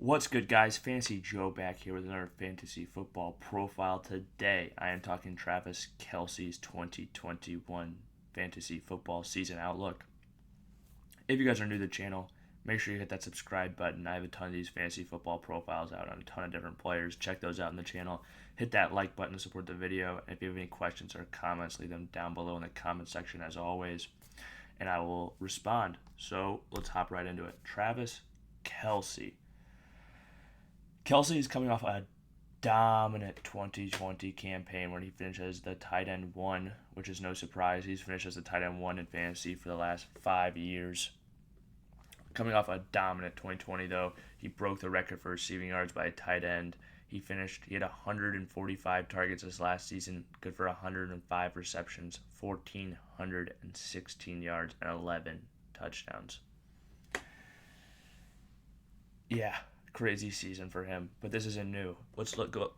What's good, guys? Fantasy Joe back here with another fantasy football profile. Today, I am talking Travis Kelce's 2021 fantasy football season outlook. If you guys are new to the channel, make sure you hit that subscribe button. I have a ton of these fantasy football profiles out on a ton of different players. Check those out in the channel. Hit that like button to support the video. And if you have any questions or comments, leave them down below in the comment section as always, and I will respond. So let's hop right into it. Travis Kelce. Kelce is coming off a dominant 2020 campaign where he finished as the tight end one, which is no surprise. He's finished as the tight end one in fantasy for the last 5 years. Coming off a dominant 2020, though, he broke the record for receiving yards by a tight end. He had 145 targets this last season, good for 105 receptions, 1,416 yards, and 11 touchdowns. Yeah. Crazy season for him, but this isn't new. Let's go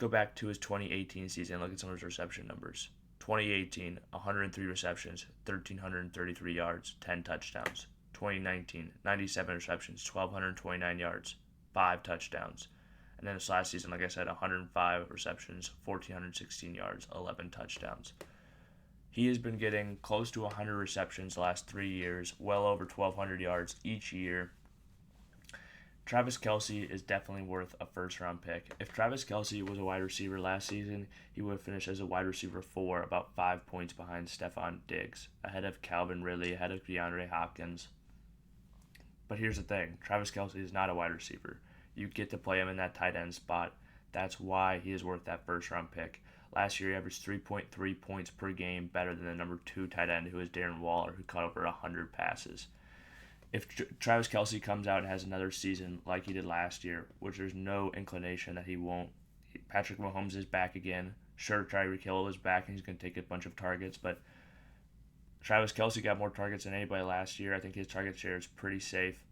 back to his 2018 season. Look at some of his reception numbers. 2018, 103 receptions, 1,333 yards, 10 touchdowns. 2019, 97 receptions, 1,229 yards, 5 touchdowns. And then this last season, like I said, 105 receptions, 1,416 yards, 11 touchdowns. He has been getting close to 100 receptions the last 3 years, well over 1,200 yards each year. Travis Kelce is definitely worth a first-round pick. If Travis Kelce was a wide receiver last season, he would have finished as a wide receiver 4, about 5 points behind Stephon Diggs, ahead of Calvin Ridley, ahead of DeAndre Hopkins. But here's the thing. Travis Kelce is not a wide receiver. You get to play him in that tight end spot. That's why he is worth that first-round pick. Last year, he averaged 3.3 points per game, better than the number 2 tight end, who is Darren Waller, who caught over 100 passes. If Travis Kelce comes out and has another season like he did last year, which there's no inclination that he won't, Patrick Mahomes is back again. Sure, Tyreek Hill is back and he's going to take a bunch of targets, but Travis Kelce got more targets than anybody last year. I think his target share is pretty safe.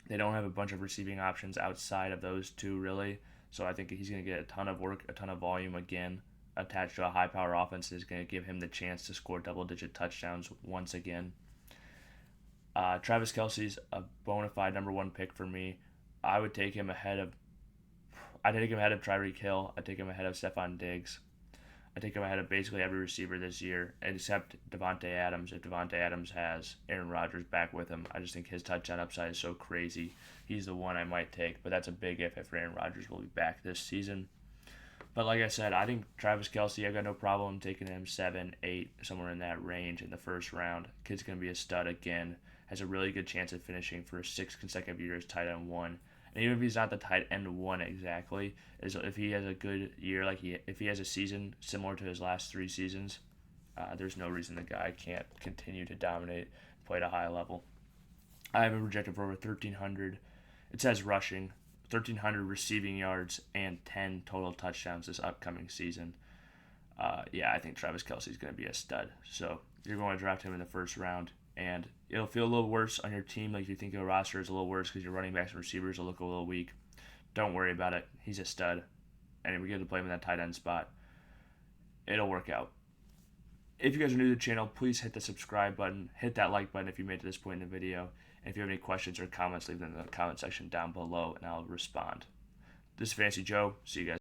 They don't have a bunch of receiving options outside of those two, really, so I think he's going to get a ton of work, a ton of volume again, attached to a high-power offense that is going to give him the chance to score double-digit touchdowns once again. Travis Kelce's a bona fide number 1 pick for me. I'd take him ahead of Tyreek Hill. I'd take him ahead of Stephon Diggs. I'd take him ahead of basically every receiver this year, except Davante Adams. If Davante Adams has Aaron Rodgers back with him, I just think his touchdown upside is so crazy. He's the one I might take, but that's a big if Aaron Rodgers will be back this season. But like I said, I think Travis Kelce, I've got no problem taking him 7, 8, somewhere in that range in the first round. Kid's going to be a stud again. Has a really good chance of finishing for 6 consecutive years tight end 1. And even if he's not the tight end 1 exactly, if he has a good year, if he has a season similar to his last 3 seasons, there's no reason the guy can't continue to dominate, play at a high level. I have him projected for over 1,300. It says rushing, 1,300 receiving yards, and 10 total touchdowns this upcoming season. I think Travis Kelce is going to be a stud. So you're going to draft him in the first round. And it'll feel a little worse on your team. Like, if you think your roster is a little worse because your running backs and receivers will look a little weak, don't worry about it. He's a stud. And we get to play him in that tight end spot. It'll work out. If you guys are new to the channel, please hit the subscribe button. Hit that like button if you made it to this point in the video. And if you have any questions or comments, leave them in the comment section down below, and I'll respond. This is Fantasy Joe. See you guys.